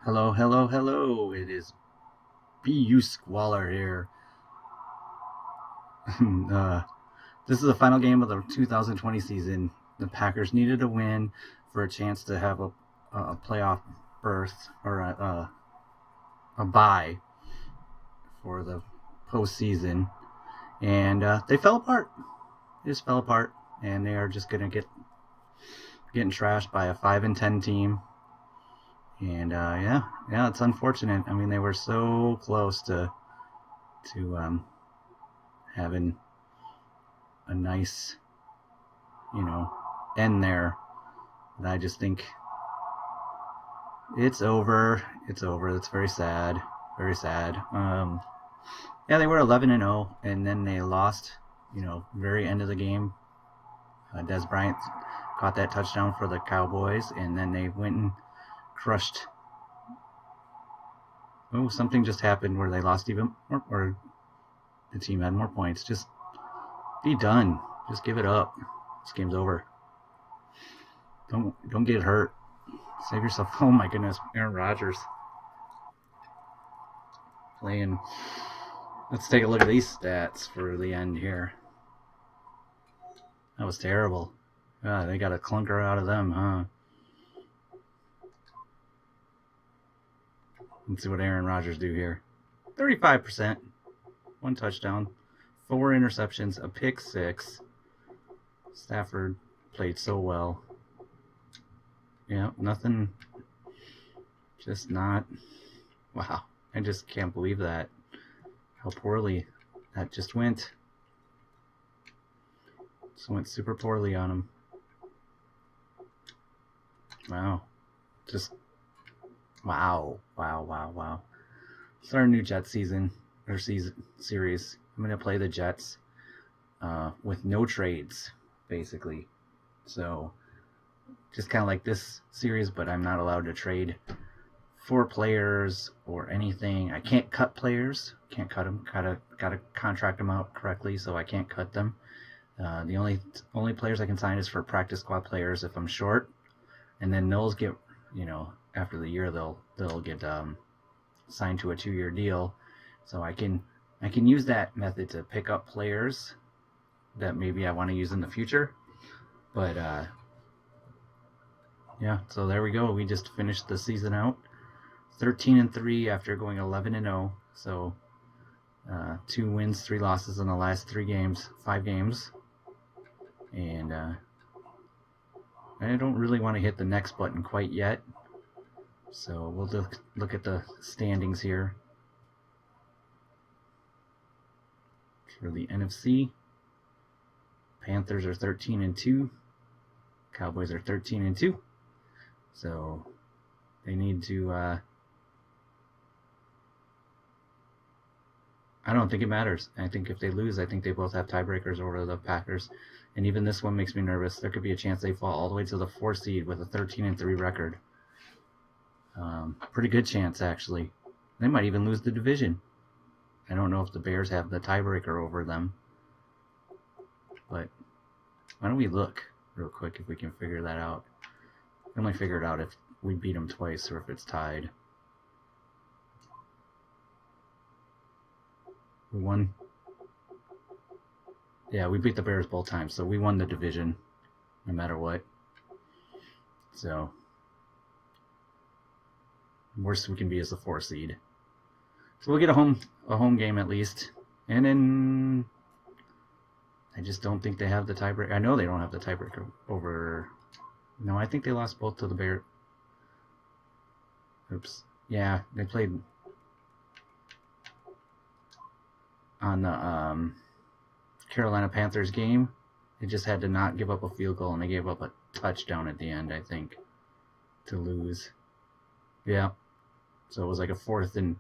Hello, hello, hello. It is BU Squalor here. uh, this is the final game of the 2020 season. The Packers needed a win for a chance to have a playoff berth or a bye for the postseason. And they fell apart. They just fell apart. And they are just going to getting trashed by a 5-10 team. And yeah, it's unfortunate. I mean, they were so close to having a nice, you know, end there. But I just think it's over. It's over. It's very sad. Very sad. Yeah, they were 11-0, and then they lost. Very end of the game. Des Bryant caught that touchdown for the Cowboys, and then they went and crushed. Oh, something just happened where they lost even more, or the team had more points. Just be done. Just give it up. This game's over. Don't get hurt. Save yourself. Oh my goodness, Aaron Rodgers playing. Let's take a look at these stats for the end here. That was terrible. They got a clunker out of them, huh? Let's see what Aaron Rodgers do here. 35%, one touchdown, 4 interceptions, a pick 6. Stafford played so well. Yeah, nothing. Just not. Wow, I just can't believe that. How poorly that just went. Just went super poorly on him. Wow. Just wow. It's our new Jets season series. I'm gonna play the Jets with no trades, basically. So just kind of like this series, but I'm not allowed to trade for players or anything. I can't cut players. Can't cut them. Gotta contract them out correctly, so I can't cut them. The only players I can sign is for practice squad players if I'm short, and then those get after the year they'll get signed to a 2-year deal, so I can use that method to pick up players that maybe I want to use in the future. But yeah, so there we go. We just finished the season out 13-3 after going 11-0. So 2 wins, 3 losses in the last 5 games. And I don't really want to hit the next button quite yet. So we'll look at the standings here for the NFC. Panthers are 13-2. Cowboys are 13-2. So they need to. I don't think it matters. I think if they lose, I think they both have tiebreakers over the Packers. And even this one makes me nervous. There could be a chance they fall all the way to the 4th seed with a 13-3 record. Pretty good chance, actually. They might even lose the division. I don't know if the Bears have the tiebreaker over them. But why don't we look real quick if we can figure that out. We only figure it out if we beat them twice or if it's tied. We won. Yeah, we beat the Bears both times, so we won the division no matter what. So worst we can be is the 4 seed. So we'll get a home game at least. And then I just don't think they have the tiebreaker. I know they don't have the tiebreaker over. No, I think they lost both to the Bears. Oops. Yeah, they played on the Carolina Panthers game. They just had to not give up a field goal, and they gave up a touchdown at the end, I think, to lose. Yeah. So it was like a 4th and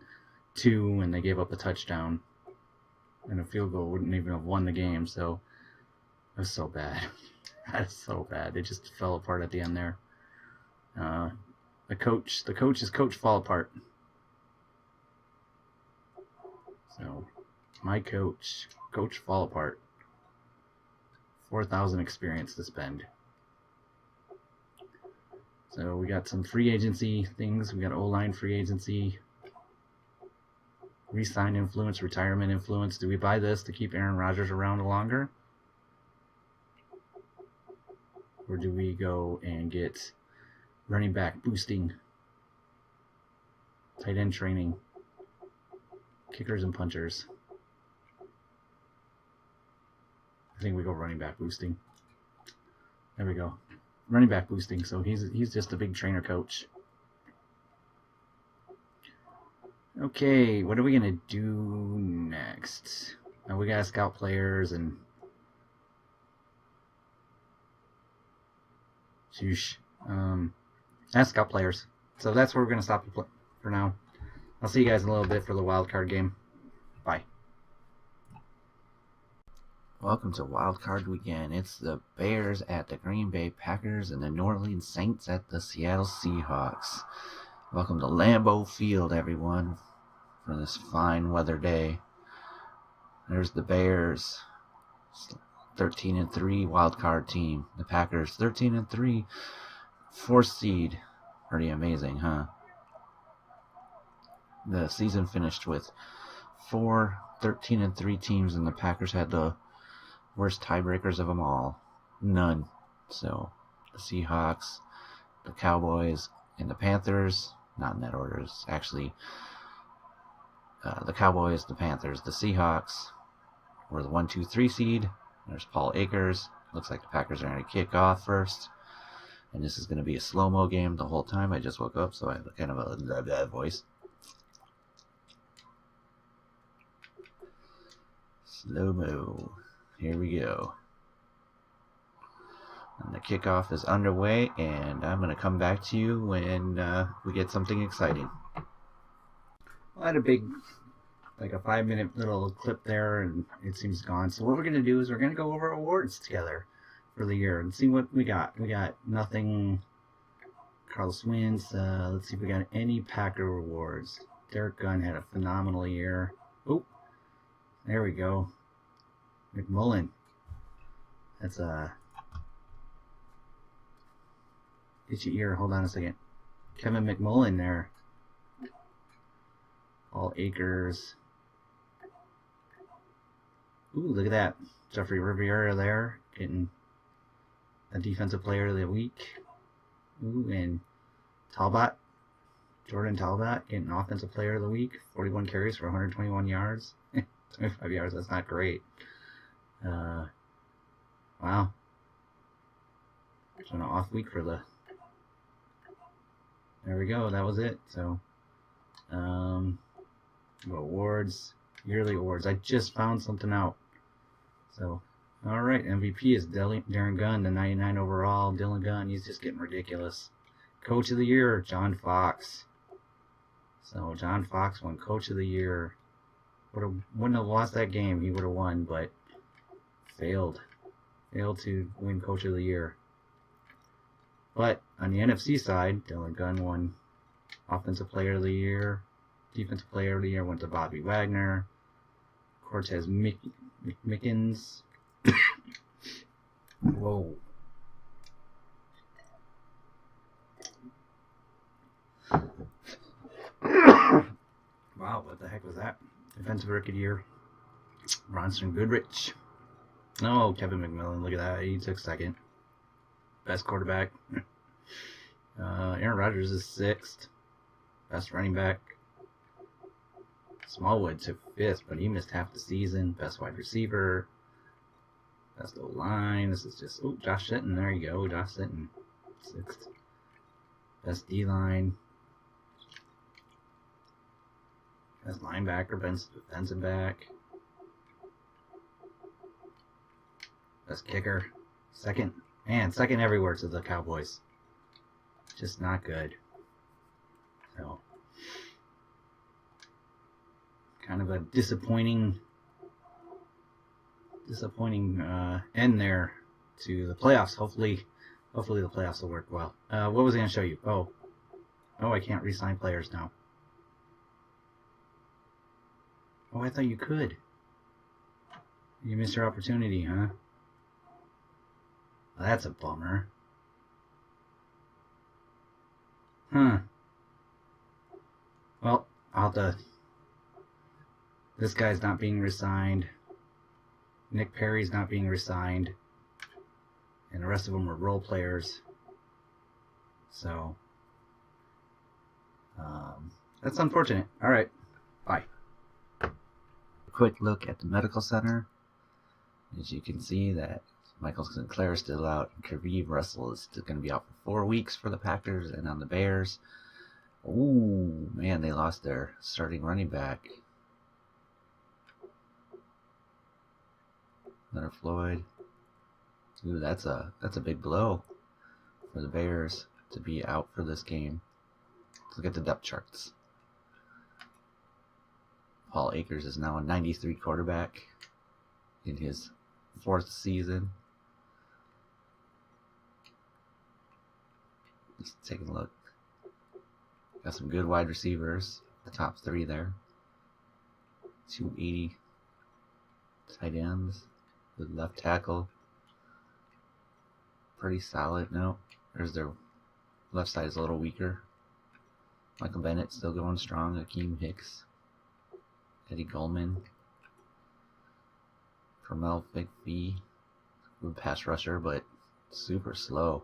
2, and they gave up a touchdown. And a field goal wouldn't even have won the game, so it was so bad. That's so bad. It just fell apart at the end there. The coach's coach fall apart. So my coach fall apart. 4,000 experience to spend. So we got some free agency things. We got O-line free agency, re-sign influence, retirement influence. Do we buy this to keep Aaron Rodgers around longer? Or do we go and get running back boosting, tight end training, kickers and punchers? I think we go running back boosting. There we go. Running back boosting. So he's just a big trainer coach. Okay, what are we gonna do next? We gotta scout players and scout players. So that's where we're gonna stop for now. I'll see you guys in a little bit for the wild card game. Bye. Welcome to Wild Card Weekend. It's the Bears at the Green Bay Packers and the New Orleans Saints at the Seattle Seahawks. Welcome to Lambeau Field, everyone, for this fine weather day. There's the Bears, 13-3 wild card team. The Packers, 13-3, 4th seed. Pretty amazing, huh? The season finished with 4 13-3 teams, and the Packers had the worst tiebreakers of them all. None. So the Seahawks, the Cowboys, and the Panthers, not in that order, it's actually the Cowboys, the Panthers, the Seahawks were the 1, 2, 3 seed. There's Paul Akers. Looks like the Packers are going to kick off first. And this is going to be a slow-mo game the whole time. I just woke up, so I have kind of a bad voice. Slow-mo. Here we go. And the kickoff is underway, and I'm going to come back to you when we get something exciting. I had a big, like a 5-minute little clip there, and it seems gone. So what we're going to do is we're going to go over awards together for the year and see what we got. We got nothing. Carlos wins. Let's see if we got any Packer awards. Derek Gunn had a phenomenal year. Oh, there we go. McMullen. That's get your ear. Hold on a second. Kevin McMullen there. All Akers. Ooh, look at that. Jeffrey Riviera there getting a defensive player of the week. Ooh, and Talbot. Jordan Talbot getting offensive player of the week. 41 carries for 121 yards. 25 yards, that's not great. Wow. It's an off week for the... There we go, that was it. So, awards, yearly awards. I just found something out. So, alright, MVP is Darren Gunn, the 99 overall. Dylan Gunn, he's just getting ridiculous. Coach of the Year, John Fox. So, John Fox won Coach of the Year. Wouldn't have lost that game, he would have won, but failed to win Coach of the Year. But on the NFC side, Dylan Gunn won Offensive Player of the Year. Defensive Player of the Year went to Bobby Wagner. Cortez Mickens. Whoa. Wow, what the heck was that? Defensive Rookie of the Year, Bronson Goodrich. No, Kevin McMillan, look at that. He took second. Best quarterback. Aaron Rodgers is 6th. Best running back. Smallwood took 5th, but he missed half the season. Best wide receiver. Best O-line. This is just... Oh, Josh Sitton. There you go. Josh Sitton. 6th. Best D-line. Best linebacker. Best defensive back. Best kicker. 2nd. Man, 2nd everywhere to the Cowboys. Just not good. So, kind of a disappointing end there to the playoffs. Hopefully the playoffs will work well. What was I going to show you? Oh, I can't re-sign players now. Oh, I thought you could. You missed your opportunity, huh? Well, that's a bummer. Well, I'll have to... This guy's not being resigned. Nick Perry's not being resigned. And the rest of them were role players. So, that's unfortunate. All right. Bye. Quick look at the medical center. As you can see that Michael Sinclair is still out. Kareem Russell is still going to be out for 4 weeks for the Packers. And on the Bears, ooh, man, they lost their starting running back. Leonard Floyd. Ooh, that's a big blow for the Bears to be out for this game. Let's look at the depth charts. Paul Akers is now a 93 quarterback in his 4th season. Let's take a look. Got some good wide receivers. The top 3 there. 280 tight ends. Good left tackle. Pretty solid. No, there's their left side is a little weaker. Michael Bennett still going strong. Akeem Hicks. Eddie Goldman. Carmel McPhee. Good pass rusher, but super slow.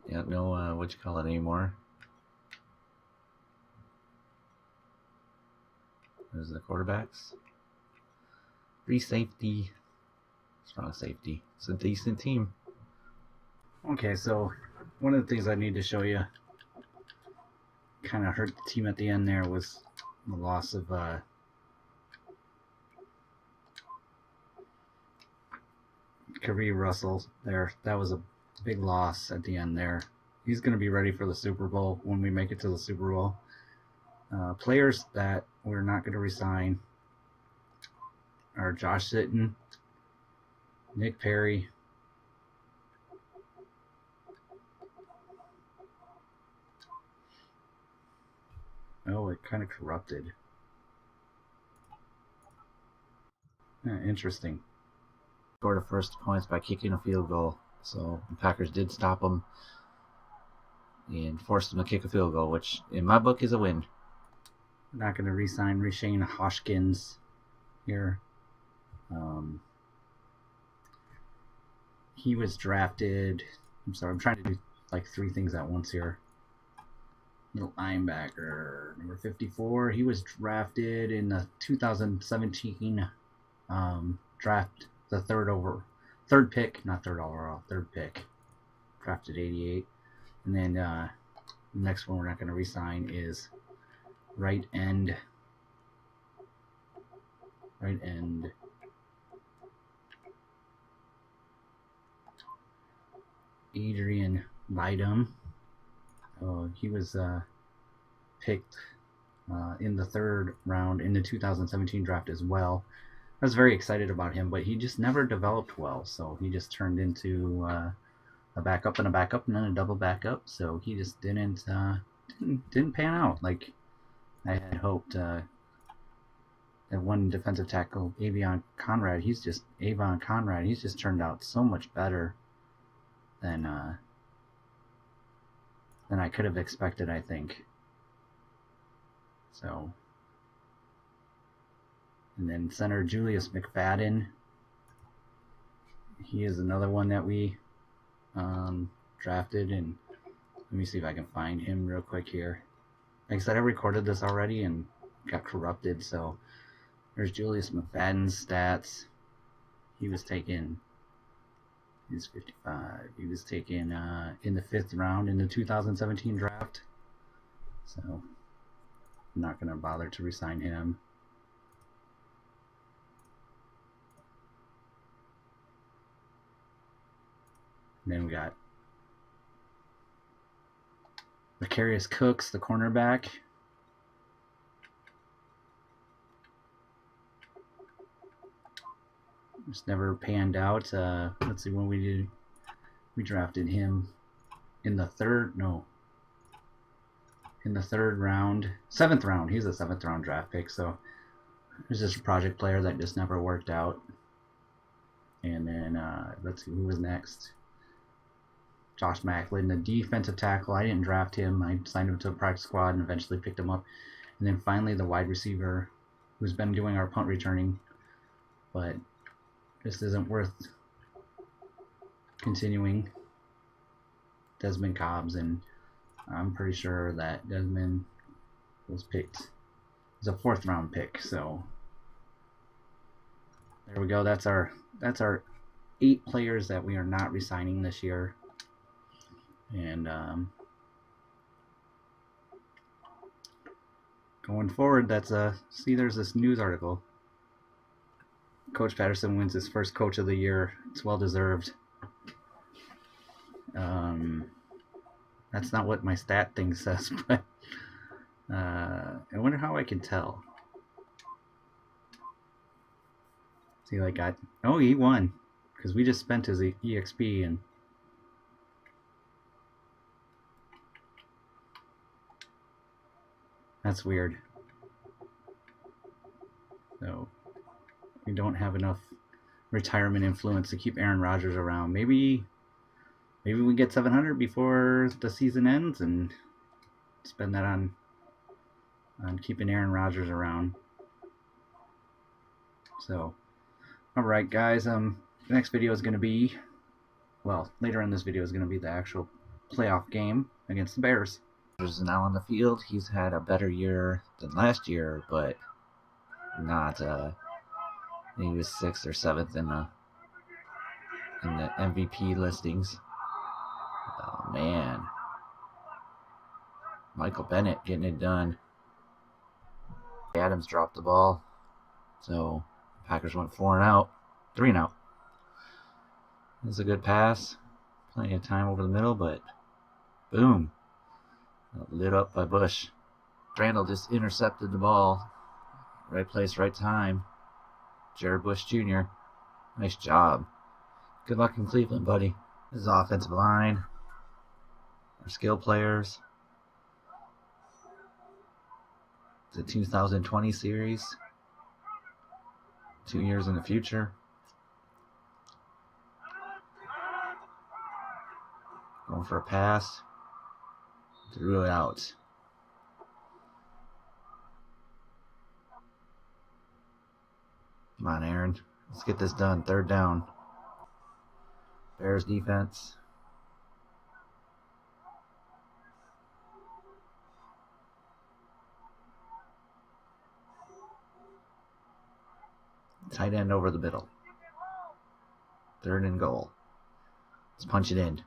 Yeah, no, what you call it anymore. There's the quarterbacks. Free safety. Strong safety. It's a decent team. Okay, so one of the things I need to show you kind of hurt the team at the end there was the loss of Kareem Russell there. That was a big loss at the end there. He's going to be ready for the Super Bowl when we make it to the Super Bowl. Players that we're not going to resign are Josh Sitton, Nick Perry, oh, it kind of corrupted. Interesting. Scored the first points by kicking a field goal. So the Packers did stop them and forced them to kick a field goal, which in my book is a win. We're not going to re-sign Shane Hoskins here. He was drafted. I'm sorry, I'm trying to do like 3 things at once here. Middle linebacker, number 54. He was drafted in the 2017 draft, the third pick, not third overall, third pick. Drafted 88. And then the next one we're not going to re-sign is right end. Adrian Bydum. Oh, he was picked in the 3rd round in the 2017 draft as well. I was very excited about him, but he just never developed well. So he just turned into a backup and a backup and then a double backup. So he just didn't pan out like I had hoped. That one defensive tackle, Avon Conrad, he's just turned out so much better than I could have expected, I think. So, and then center Julius McFadden. He is another one that we drafted, and let me see if I can find him real quick here. Like I said, I recorded this already and got corrupted, so there's Julius McFadden's stats. He was taken... He's 55. He was taken in the 5th round in the 2017 draft. So I'm not going to bother to re-sign him. And then we got Macarius Cooks, the cornerback. Just never panned out. Let's see when we drafted him in the 3rd round, 7th round. He's a 7th round draft pick, so it was just a project player that just never worked out. And then let's see who was next. Josh Macklin, the defensive tackle. I didn't draft him. I signed him to a practice squad and eventually picked him up. And then finally the wide receiver who's been doing our punt returning, but this isn't worth continuing. Desmond Cobbs, and I'm pretty sure that Desmond was picked. It's a 4th round pick, so there we go. That's our 8 players that we are not re-signing this year. And going forward, that's see, there's this news article. Coach Patterson wins his first Coach of the Year. It's well deserved. That's not what my stat thing says, but I wonder how I can tell. See, like oh, he won because we just spent his EXP, and that's weird. So we don't have enough retirement influence to keep Aaron Rodgers around. Maybe we get 700 before the season ends and spend that on keeping Aaron Rodgers around. So, all right, guys. The next video is going to be, well, later in this video is going to be the actual playoff game against the Bears. Rodgers is now on the field. He's had a better year than last year, but not. He was 6th or 7th in the MVP listings. Oh man, Michael Bennett getting it done. Adams dropped the ball, so Packers went 4 and out, 3 and out. This is a good pass, plenty of time over the middle, but boom, lit up by Bush. Randall just intercepted the ball, right place, right time. Jared Bush Jr. Nice job. Good luck in Cleveland, buddy. This is offensive line. Our skill players. The 2020 series. 2 years in the future. Going for a pass. Threw it out. Come on, Aaron. Let's get this done. 3rd down. Bears defense. Tight end over the middle. 3rd and goal. Let's punch it in.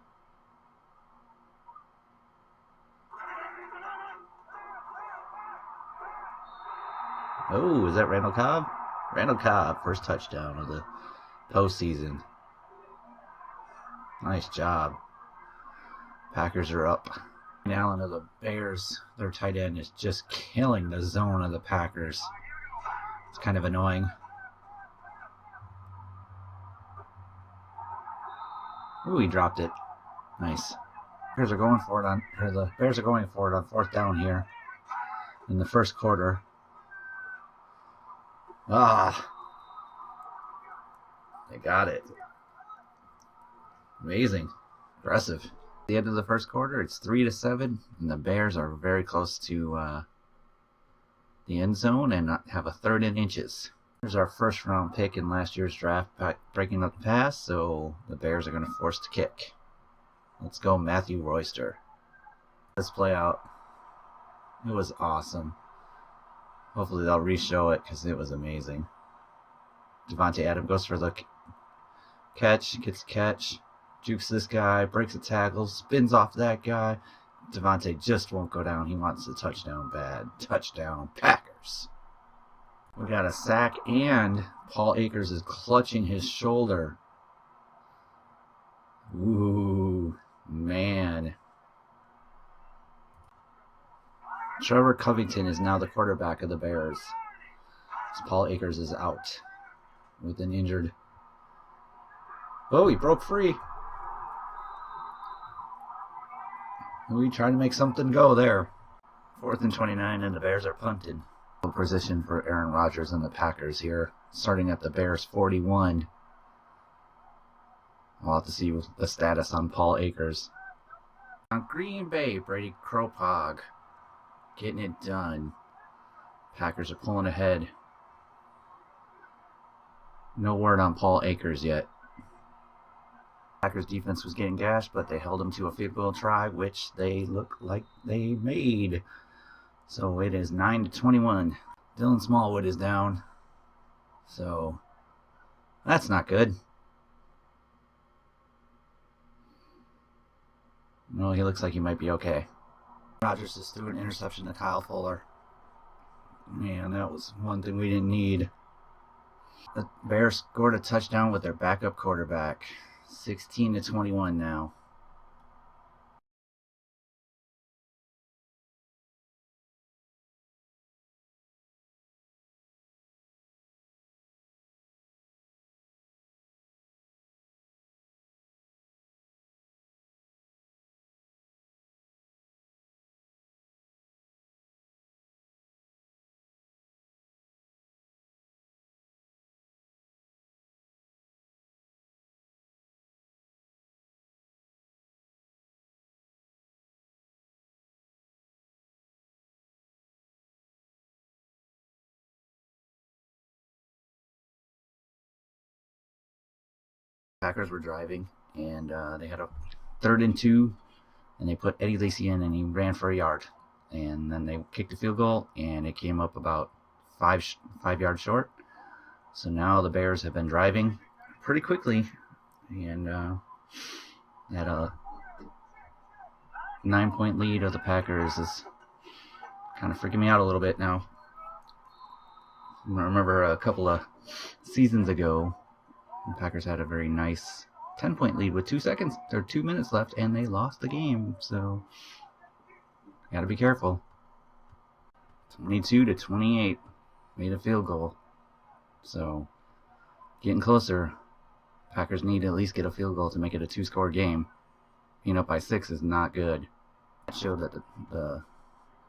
Oh, is that Randall Cobb? Randall Cobb, first touchdown of the postseason. Nice job. Packers are up. Allen of the Bears, their tight end, is just killing the zone of the Packers. It's kind of annoying. Ooh, he dropped it. Nice. The Bears are going for it on 4th down here in the first quarter. They got it. Amazing. Impressive. At the end of the first quarter, it's 3-7, and the Bears are very close to the end zone and have a 3rd and inches. Here's our 1st round pick in last year's draft, breaking up the pass, so the Bears are going to force to kick. Let's go, Matthew Royster. Let's play out. It was awesome. Hopefully they'll re-show it because it was amazing. Devontae Adams goes for the catch, gets a catch, jukes this guy, breaks a tackle, spins off that guy. Devontae just won't go down. He wants the touchdown bad. Touchdown, Packers. We got a sack, and Paul Akers is clutching his shoulder. Ooh, man. Trevor Covington is now the quarterback of the Bears. Paul Akers is out with an injured. Oh, he broke free. We tried to make something go there. 4th and 29, and the Bears are punting. Position for Aaron Rodgers and the Packers here, starting at the Bears 41. We'll have to see the status on Paul Akers. On Green Bay, Brady Kropog getting it done. Packers are pulling ahead. No word on Paul Akers yet. Packers defense was getting gashed, but they held them to a field goal try, which they look like they made. So it is 9-21. Dylan Smallwood is down. So that's not good. No, he looks like he might be okay. Rodgers just threw an interception to Kyle Fuller. Man, that was one thing we didn't need. The Bears scored a touchdown with their backup quarterback. 16-21 now. Packers were driving, and they had a 3rd and 2, and they put Eddie Lacy in, and he ran for a yard. And then they kicked a field goal, and it came up about 5 yards short. So now the Bears have been driving pretty quickly, and had a 9-point lead of the Packers is kind of freaking me out a little bit now. I remember a couple of seasons ago, the Packers had a very nice 10-point lead with 2 minutes left, and they lost the game. So, gotta be careful. 22-28, made a field goal. So, getting closer. Packers need to at least get a field goal to make it a 2-score game. Being up by 6 is not good. That showed that the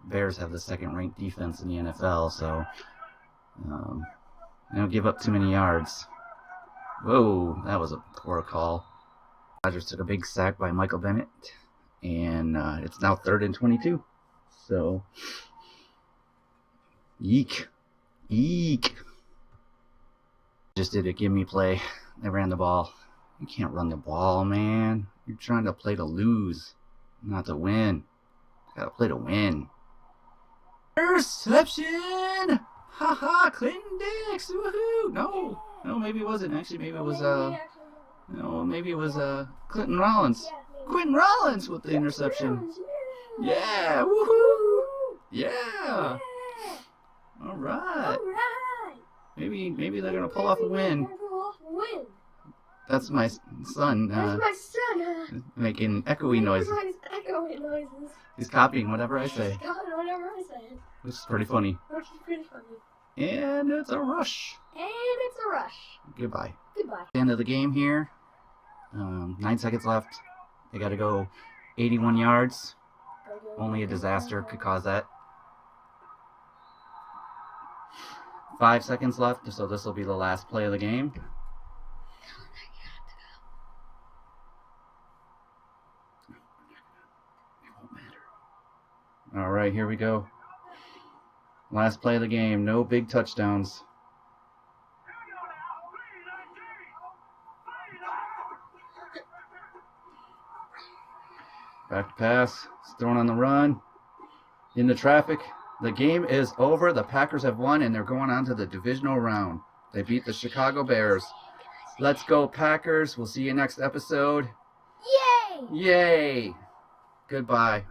Bears have the 2nd-ranked defense in the NFL. So, they don't give up too many yards. Whoa, that was a poor call. Rodgers took a big sack by Michael Bennett, and it's now 3rd and 22. So, eek. Just did a gimme play. They ran the ball. You can't run the ball, man. You're trying to play to lose, not to win. You gotta play to win. Interception! Haha, Clinton Dix! Woohoo! No, maybe it wasn't. Actually, maybe it was Clinton Rollins. Quentin Rollins with the interception. Yeah! Woohoo! Yeah! All right. Maybe they're gonna pull off a win. That's my son. Making echoey noises. He's copying whatever I say. Which is pretty funny. And it's a rush. Goodbye. End of the game here. 9 seconds left. They got to go 81 yards. Only a disaster could cause that. 5 seconds left, so this will be the last play of the game. It won't matter. All right, here we go. Last play of the game. No big touchdowns. Back to pass. It's thrown on the run. Into traffic. The game is over. The Packers have won, and they're going on to the divisional round. They beat the Chicago Bears. Let's go, Packers. We'll see you next episode. Yay! Yay! Goodbye.